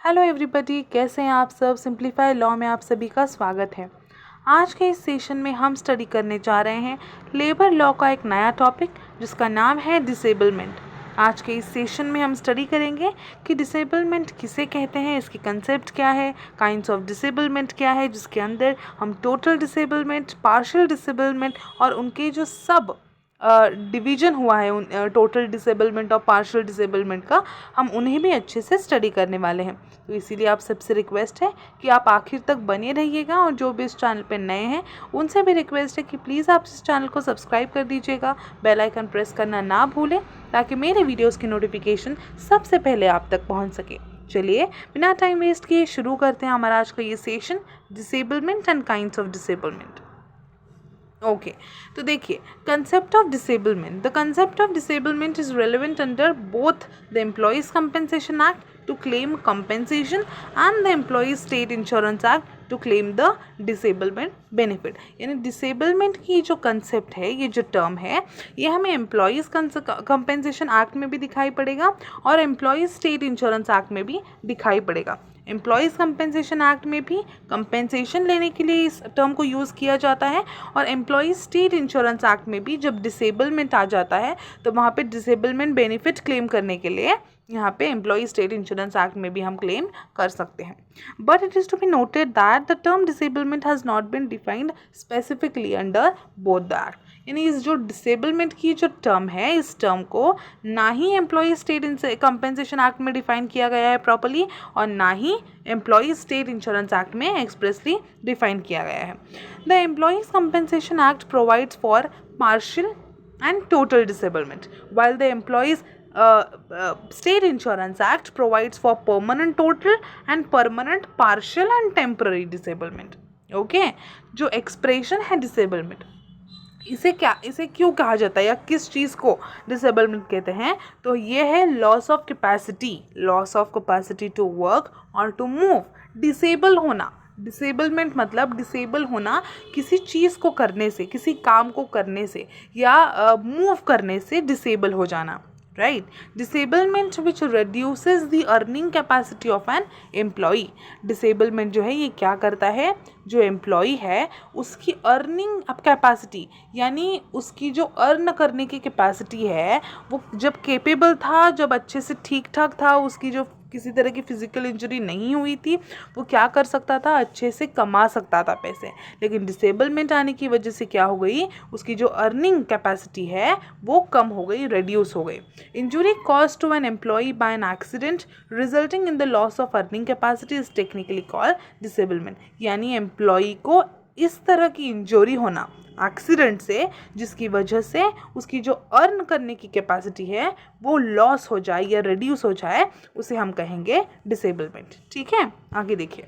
Hello everybody, कैसे हैं आप सब। सिंप्लीफाई लॉ में आप सभी का स्वागत है। आज के इस सेशन में हम स्टडी करने जा रहे हैं लेबर लॉ का एक नया टॉपिक जिसका नाम है डिसेबलमेंट। आज के इस सेशन में हम स्टडी करेंगे कि डिसेबलमेंट किसे कहते हैं, इसकी कंसेप्ट क्या है, काइंड्स ऑफ डिसेबलमेंट क्या है, जिसके अंदर हम टोटल डिसेबलमेंट, पार्शियल डिसेबलमेंट और उनके जो सब डिवीजन हुआ है उन टोटल डिसेबलमेंट और पार्शियल डिसेबलमेंट का, हम उन्हें भी अच्छे से स्टडी करने वाले हैं। तो इसीलिए आप सबसे रिक्वेस्ट है कि आप आखिर तक बने रहिएगा और जो भी इस चैनल पे नए हैं उनसे भी रिक्वेस्ट है कि प्लीज़ आप इस चैनल को सब्सक्राइब कर दीजिएगा, बेल आइकन प्रेस करना ना भूलें ताकि मेरे वीडियोज़ की नोटिफिकेशन सबसे पहले आप तक पहुँच सके। चलिए बिना टाइम वेस्ट किए शुरू करते हैं हमारा आज का ये session, disablement and kinds of disablement. Okay तो देखिए, concept of disablement, the concept of disablement is relevant under both the employees compensation act to claim compensation and the employees state insurance act to claim the disablement benefit। यानी disablement की जो concept है, ये जो term है, ये हमें employees compensation act में भी दिखाई पड़ेगा और एम्प्लॉयज़ स्टेट इंश्योरेंस एक्ट में भी दिखाई पड़ेगा। एम्प्लॉयज़ कंपनसेशन एक्ट में भी कंपनसेशन लेने के लिए इस टर्म को यूज़ किया जाता है और एम्प्लॉयज़ स्टेट इंश्योरेंस एक्ट में भी जब डिसेबलमेंट आ जाता है तो वहाँ पे डिसेबलमेंट बेनिफिट क्लेम करने के लिए यहाँ पे एम्प्लॉई स्टेट इंश्योरेंस एक्ट में भी हम क्लेम कर सकते हैं। But it is to be noted that the term disablement has not been defined specifically under both the act. यानी इस जो डिसेबलमेंट की जो टर्म है, इस टर्म को ना ही एम्प्लॉई स्टेट कंपनसेशन एक्ट में डिफाइन किया गया है प्रॉपर्ली और ना ही एम्प्लॉई स्टेट इंश्योरेंस एक्ट में एक्सप्रेसली डिफाइन किया गया है। The employees compensation act provides for partial and total disablement while the employees state insurance act provides for permanent total and permanent partial and temporary disablement। Okay जो expression है disablement, इसे क्यों कहा जाता है या किस चीज़ को डिसेबलमेंट कहते हैं, तो ये है loss of capacity to work और टू मूव। डिसेबल होना, डिसेबलमेंट मतलब डिसेबल होना किसी चीज़ को करने से, किसी काम को करने से या मूव करने से डिसेबल हो जाना, right. Disablement which reduces the earning capacity of an employee। Disablement जो है ये क्या करता है, जो एम्प्लॉई है उसकी अर्निंग कैपेसिटी यानी उसकी जो अर्न करने की कैपेसिटी है वो जब केपेबल था, जब अच्छे से ठीक ठाक था, उसकी जो किसी तरह की फिजिकल इंजरी नहीं हुई थी, वो क्या कर सकता था, अच्छे से कमा सकता था पैसे। लेकिन डिसेबलमेंट आने की वजह से क्या हो गई, उसकी जो अर्निंग कैपेसिटी है वो कम हो गई, रिड्यूस हो गई। Injury cause to an employee by an accident resulting in the loss of earning capacity is technically called disablement. यानी एम्प्लॉई को इस तरह की इंजरी होना एक्सीडेंट से जिसकी वजह से उसकी जो अर्न करने की कैपेसिटी है वो लॉस हो जाए या रिड्यूस हो जाए, उसे हम कहेंगे डिसेबलमेंट। ठीक है, आगे देखिए।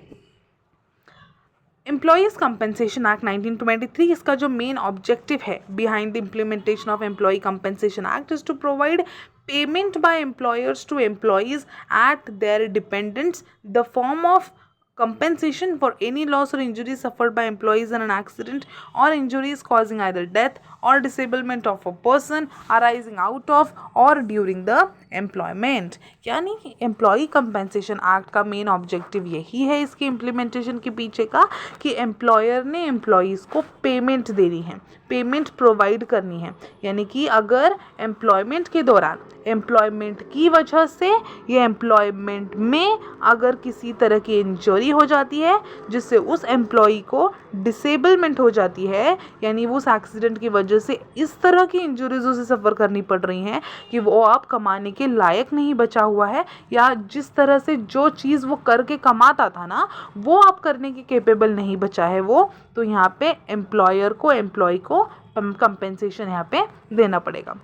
एम्प्लॉयज़ कंपनसेशन एक्ट 1923, इसका जो मेन ऑब्जेक्टिव है behind the implementation of employee compensation act is to provide payment by employers to employees at their dependants the form of compensation for any loss or injury suffered by employees in an accident or injuries causing either death or disablement of a person arising out of or during the employment। यानी कि employee compensation act का main objective यही है इसके implementation के पीछे का कि एम्प्लॉयर ने एम्प्लॉयज़ को पेमेंट देनी है, पेमेंट प्रोवाइड करनी है। यानी कि अगर एम्प्लॉयमेंट के दौरान, एम्प्लॉयमेंट की वजह से या एम्प्लॉयमेंट में अगर किसी तरह की इंजरी हो जाती है जिससे उस एम्प्लॉई को डिसेबलमेंट हो जाती है, यानी वो उस एक्सीडेंट की वजह से इस तरह की इंजरीज उसे सफ़र करनी पड़ रही हैं कि वो अब कमाने के लायक नहीं बचा हुआ है, या जिस तरह से जो चीज़ वो करके कमाता था ना वो अब करने के कैपेबल नहीं बचा है वो, तो यहाँ पे एम्प्लॉयर को, एम्प्लॉय को कंपेंसेशन यहाँ पे देना पड़ेगा।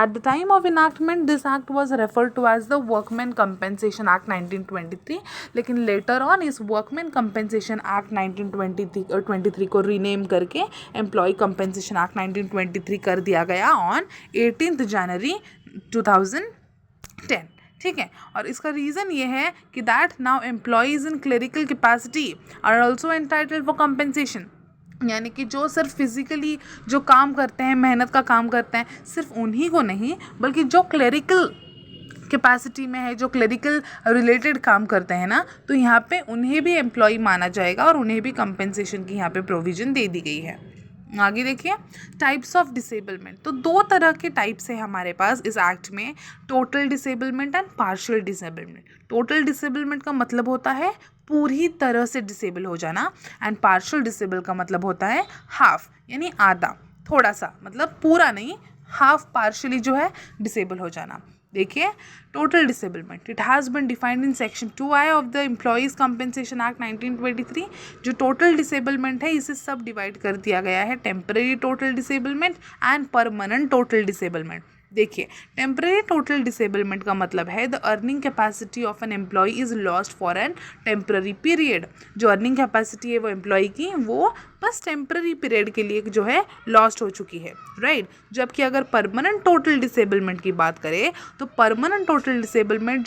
At the time of enactment this act was referred to as the workman compensation act 1923, लेकिन लेटर ऑन इस वर्कमैन कंपेंसेशन एक्ट 1923 को रीनेम करके एम्प्लॉय कंपेंसेशन एक्ट 1923 कर दिया गया ऑन 18 जनवरी 2010। ठीक है, और इसका रीज़न ये है कि that now employees in clerical capacity are also entitled for compensation. यानी कि जो सिर्फ फिज़िकली जो काम करते हैं, मेहनत का काम करते हैं, सिर्फ उन्हीं को नहीं बल्कि जो क्लरिकल कैपेसिटी में है, जो क्लरिकल रिलेटेड काम करते हैं ना, तो यहाँ पे उन्हें भी एम्प्लॉय माना जाएगा और उन्हें भी कंपेंसेशन की यहाँ पे प्रोविज़न दे दी गई है। आगे देखिए टाइप्स ऑफ डिसेबलमेंट। तो दो तरह के टाइप्स है हमारे पास इस एक्ट में, total disablement and partial disablement. Total disablement का मतलब होता है पूरी तरह से डिसेबल हो जाना, एंड पार्शियल डिसेबल का मतलब होता है हाफ, यानी आधा, थोड़ा सा, मतलब पूरा नहीं, हाफ पार्शियली जो है डिसेबल हो जाना। देखिए total disablement, it has bin defined in section 2I of the employees compensation act 1923। जो टोटल डिसेबलमेंट है इसे सब डिवाइड कर दिया गया है, temporary total disablement and permanent total disablement. देखिए टेम्पररी टोटल डिसेबलमेंट का मतलब है the earning capacity of an employee is lost for an temporary period. जो अर्निंग कैपेसिटी है वो एम्प्लॉय की, वो बस टेम्पररी पीरियड के लिए जो है लॉस्ट हो चुकी है, राइट। जबकि अगर परमानेंट टोटल डिसेबलमेंट की बात करें तो परमानेंट टोटल डिसेबलमेंट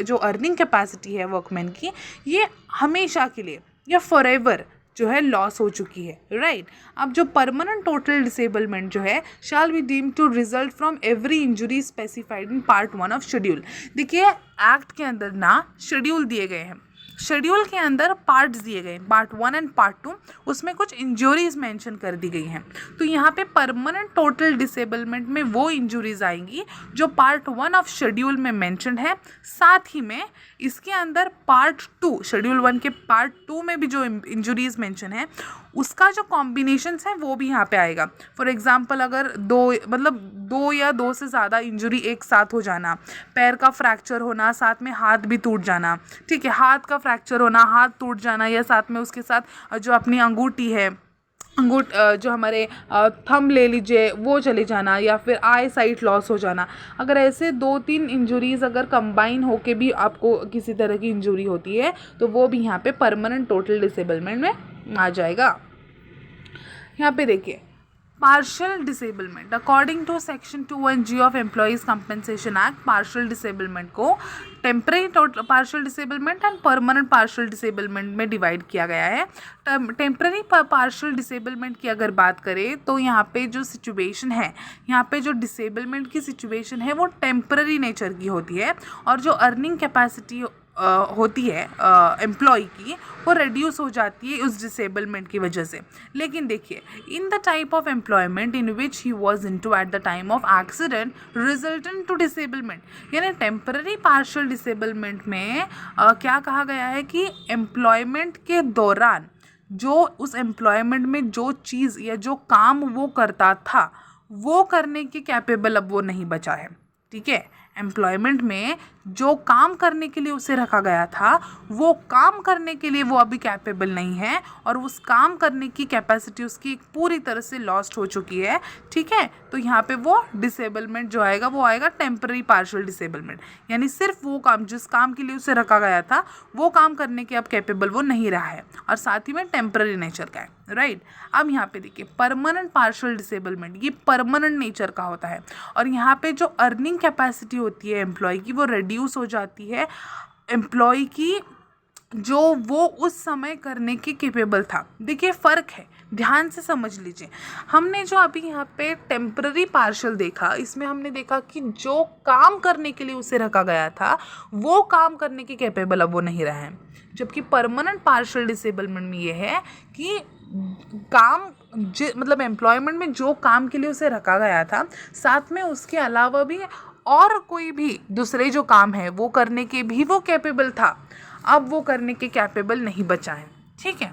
जो अर्निंग कैपेसिटी है वर्कमैन की, ये हमेशा के लिए या फॉरएवर जो है लॉस हो चुकी है, राइट। अब जो परमानेंट टोटल डिसेबलमेंट जो है shall be deemed to result from every injury specified in part 1 of schedule. देखिए एक्ट के अंदर ना शेड्यूल दिए गए हैं, शेड्यूल के अंदर पार्ट्स दिए गए हैं, पार्ट 1 एंड पार्ट 2, उसमें कुछ इंजरीज मेंशन कर दी गई हैं। तो यहाँ पे परमानेंट टोटल डिसेबलमेंट में वो इंजरीज आएंगी जो पार्ट 1 ऑफ शेड्यूल में मेंशन्ड है, साथ ही में इसके अंदर पार्ट 2, शेड्यूल 1 के पार्ट 2 में भी जो इंजरीज मेंशन है उसका जो कॉम्बिनेशंस है वो भी यहाँ पे आएगा। फॉर एग्जांपल अगर दो या दो से ज़्यादा इंजरी एक साथ हो जाना, पैर का फ्रैक्चर होना, साथ में हाथ भी टूट जाना, ठीक है, हाथ का फ्रैक्चर होना, हाथ टूट जाना, या साथ में उसके साथ जो अपनी अंगूठी है, जो हमारे थंब ले लीजिए वो चले जाना, या फिर आई साइट लॉस हो जाना, अगर ऐसे 2-3 इंजरीज अगर कंबाइन होके भी आपको किसी तरह की इंजरी होती है तो वो भी यहाँ पे परमानेंट टोटल डिसेबलमेंट में आ जाएगा। यहाँ पे देखिए partial disablement, according to section 2(1)G of employees compensation act, partial disablement को temporary total partial disablement and permanent partial disablement में डिवाइड किया गया है। टेम्पररी पार्शियल डिसेबलमेंट की अगर बात करें तो यहाँ पे जो सिचुएशन है, यहाँ पे जो डिसेबलमेंट की सिचुएशन है वो टेम्पररी नेचर की होती है, और जो अर्निंग कैपेसिटी होती है एम्प्लॉय की वो रिड्यूस हो जाती है उस डिसेबलमेंट की वजह से। लेकिन देखिए in the type of employment in which he was into at the time of accident resultant to disablement, यानी टेम्पररी पार्शियल डिसेबलमेंट में क्या कहा गया है कि एम्प्लॉयमेंट के दौरान जो उस एम्प्लॉयमेंट में जो चीज़ या जो काम वो करता था वो करने के कैपेबल अब वो नहीं बचा है, ठीक है। एम्प्लॉयमेंट में जो काम करने के लिए उसे रखा गया था वो काम करने के लिए वो अभी कैपेबल नहीं है, और उस काम करने की कैपेसिटी उसकी पूरी तरह से लॉस्ट हो चुकी है, ठीक है। तो यहाँ पे वो डिसेबलमेंट जो आएगा वो आएगा टेम्पररी पार्शियल डिसेबलमेंट, यानी सिर्फ वो काम जिस काम के लिए उसे रखा गया था वो काम करने के अब कैपेबल वो नहीं रहा है, और साथ ही में टेम्पररी नेचर का है, राइट। अब यहाँ पे देखिए परमानेंट पार्शियल डिसेबलमेंट, ये परमानेंट नेचर का होता है, और यहाँ पे जो अर्निंग कैपेसिटी होती है एम्प्लॉय की वो रिड्यूस हो जाती है एम्प्लॉय की जो वो उस समय करने के कैपेबल था। देखिए फ़र्क है, ध्यान से समझ लीजिए। हमने जो अभी यहाँ पे टेम्पररी पार्शियल देखा, इसमें हमने देखा कि जो काम करने के लिए उसे रखा गया था वो काम करने के कैपेबल अब वो नहीं रहा है, जबकि परमानेंट पार्शियल डिसेबलमेंट में ये है कि काम मतलब एम्प्लॉयमेंट में जो काम के लिए उसे रखा गया था साथ में उसके अलावा भी और कोई भी दूसरे जो काम है वो करने के भी वो कैपेबल था, अब वो करने के कैपेबल नहीं बचा है, ठीक है।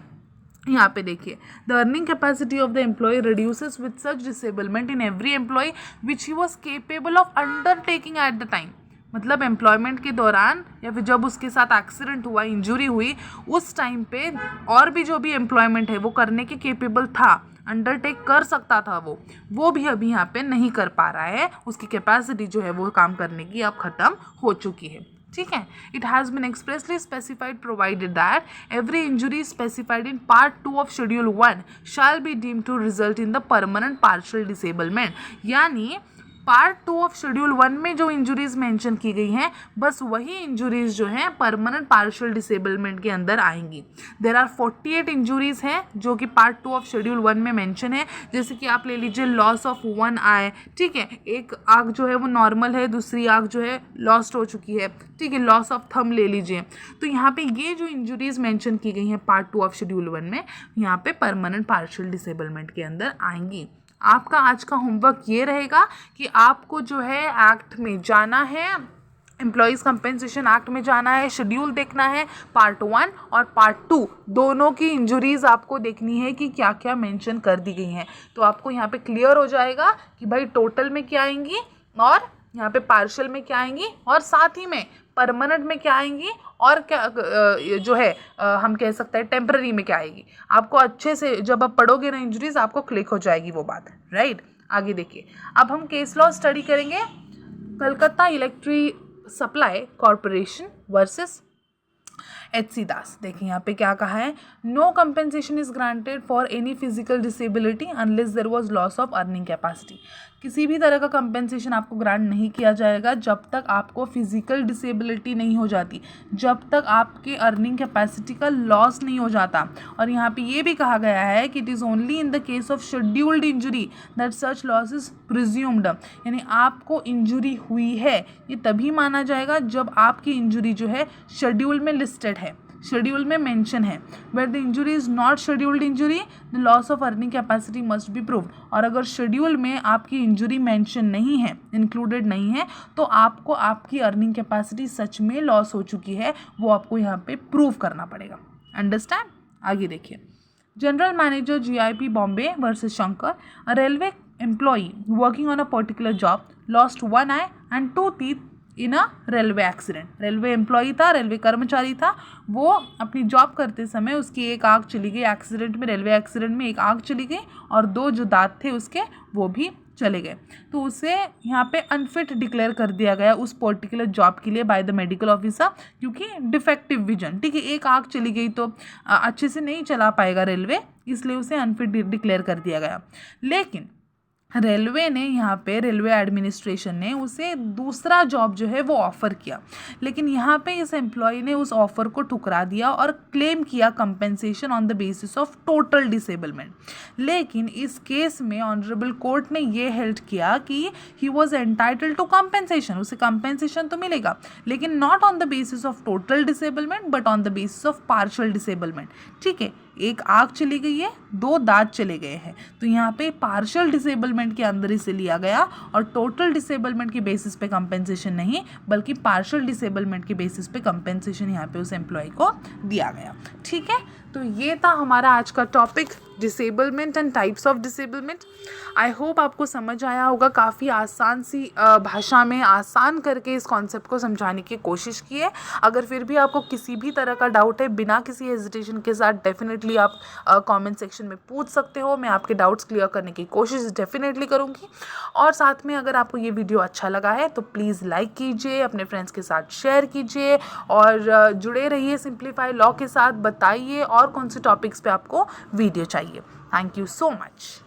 यहाँ पे देखिए the earning capacity of the employee reduces with such disablement in every employee which he was capable of undertaking at the time, मतलब एम्प्लॉयमेंट के दौरान या फिर जब उसके साथ एक्सीडेंट हुआ, इंजरी हुई, उस टाइम पे और भी जो भी एम्प्लॉयमेंट है वो करने के केपेबल था, अंडरटेक कर सकता था वो भी अभी यहाँ पे नहीं कर पा रहा है, उसकी कैपेसिटी जो है वो काम करने की अब ख़त्म हो चुकी है, ठीक है। It has been expressly specified provided that every injury specified in part 2 of schedule 1 shall be deemed to result in the permanent partial disablement, यानी पार्ट 2 ऑफ शेड्यूल 1 में जो इंजुरीज मेंशन की गई हैं बस वही इंजुरीज जो हैं परमानेंट पार्शियल डिसेबलमेंट के अंदर आएंगी। देयर आर 48 इंजुरीज हैं जो कि पार्ट 2 ऑफ शेड्यूल 1 में मेंशन है। जैसे कि आप ले लीजिए लॉस ऑफ वन आई, ठीक है, एक आँख जो है वो नॉर्मल है, दूसरी आँख जो है लॉस्ट हो चुकी है, ठीक है, लॉस ऑफ थंब ले लीजिए। तो यहाँ पे ये जो इंजुरीज मेंशन की गई हैं पार्ट 2 ऑफ शेड्यूल 1 में, यहाँ पे परमानेंट पार्शियल डिसेबलमेंट के अंदर आएंगी। आपका आज का होमवर्क ये रहेगा कि आपको जो है एक्ट में जाना है, एम्प्लॉयज़ कंपेंसेशन एक्ट में जाना है, शेड्यूल देखना है, पार्ट 1 और पार्ट 2 दोनों की इंजुरीज आपको देखनी है कि क्या क्या मेंशन कर दी गई हैं। तो आपको यहाँ पे क्लियर हो जाएगा कि भाई टोटल में क्या आएंगी और यहाँ पे पार्शियल में क्या आएंगी और साथ ही में परमानेंट में क्या आएंगी और क्या जो है हम कह सकते हैं टेम्पररी में क्या आएगी। आपको अच्छे से जब आप पढ़ोगे ना इंजुरीज आपको क्लिक हो जाएगी वो बात, राइट। आगे देखिए, अब हम केस लॉ स्टडी करेंगे। Calcutta electric supply corporation versus HC Das. देखिए यहाँ पे क्या कहा है, no compensation is granted for any physical disability unless there was loss of earning capacity. किसी भी तरह का कंपेंसेशन आपको ग्रांट नहीं किया जाएगा जब तक आपको फिजिकल डिसेबिलिटी नहीं हो जाती, जब तक आपके अर्निंग कैपेसिटी का लॉस नहीं हो जाता। और यहाँ पे ये भी कहा गया है कि it is only in the case of scheduled injury that such loss is presumed. यानी आपको इंजुरी हुई है ये तभी माना जाएगा जब आपकी इंजुरी जो है शेड्यूल में लिस्टेड है, शेड्यूल में मेंशन है। Where the injury is not scheduled injury the loss of earning capacity must be proved. और अगर शेड्यूल में आपकी इंजुरी मेंशन नहीं है, इंक्लूडेड नहीं है, तो आपको आपकी अर्निंग कैपेसिटी सच में लॉस हो चुकी है वो आपको यहाँ पे प्रूव करना पड़ेगा। अंडरस्टैंड। आगे देखिए, general manager GIP Bombay versus Shankar, a railway employee working on a particular job lost one I and 2 teeth in a railway accident. Railway employee था, रेलवे कर्मचारी था, वो अपनी जॉब करते समय उसकी एक आँख चली गई एक्सीडेंट में, रेलवे एक्सीडेंट में एक आँख चली गई और 2 जो दांत थे उसके वो भी चले गए। तो उसे यहाँ पे अनफिट डिक्लेयर कर दिया गया उस पर्टिकुलर जॉब के लिए बाय द मेडिकल ऑफिसर, क्योंकि डिफेक्टिव विजन, ठीक है, एक आँख चली गई तो अच्छे से नहीं चला पाएगा रेलवे, इसलिए उसे अनफिट डिक्लेयर कर दिया गया। लेकिन रेलवे ने यहाँ पे, रेलवे एडमिनिस्ट्रेशन ने उसे दूसरा जॉब जो है वो ऑफ़र किया, लेकिन यहाँ पे इस एम्प्लॉय ने उस ऑफ़र को ठुकरा दिया और क्लेम किया compensation on the basis of total disablement. लेकिन इस केस में ऑनरेबल कोर्ट ने ये हेल्ड किया कि he was entitled to compensation, उसे कंपेंसेशन तो मिलेगा लेकिन not on the basis of total disablement but on the basis of partial disablement. ठीक है, एक आँख चली गई है, 2 दांत चले गए हैं, तो यहाँ पे पार्शियल डिसेबलमेंट के अंदर इसे लिया गया और टोटल डिसेबलमेंट के बेसिस पे कंपेंसेशन नहीं बल्कि पार्शियल डिसेबलमेंट के बेसिस पे कंपेंसेशन यहाँ पे उस एम्प्लॉय को दिया गया। ठीक है, तो ये था हमारा आज का topic, disablement and types of disablement. I hope आपको समझ आया होगा। काफ़ी आसान सी भाषा में आसान करके इस कॉन्सेप्ट को समझाने की कोशिश की है। अगर फिर भी आपको किसी भी तरह का डाउट है, बिना किसी हेजिटेशन के साथ डेफिनेटली आप कमेंट सेक्शन में पूछ सकते हो। मैं आपके डाउट्स क्लियर करने की कोशिश डेफिनेटली करूँगी। और साथ में अगर आपको ये वीडियो अच्छा लगा है तो प्लीज़ लाइक कीजिए, अपने फ्रेंड्स के साथ शेयर कीजिए और जुड़े रहिए सिंप्लीफाई लॉ के साथ। बताइए और कौन से टॉपिक्स पे आपको वीडियो चाहिए। Thank you so much.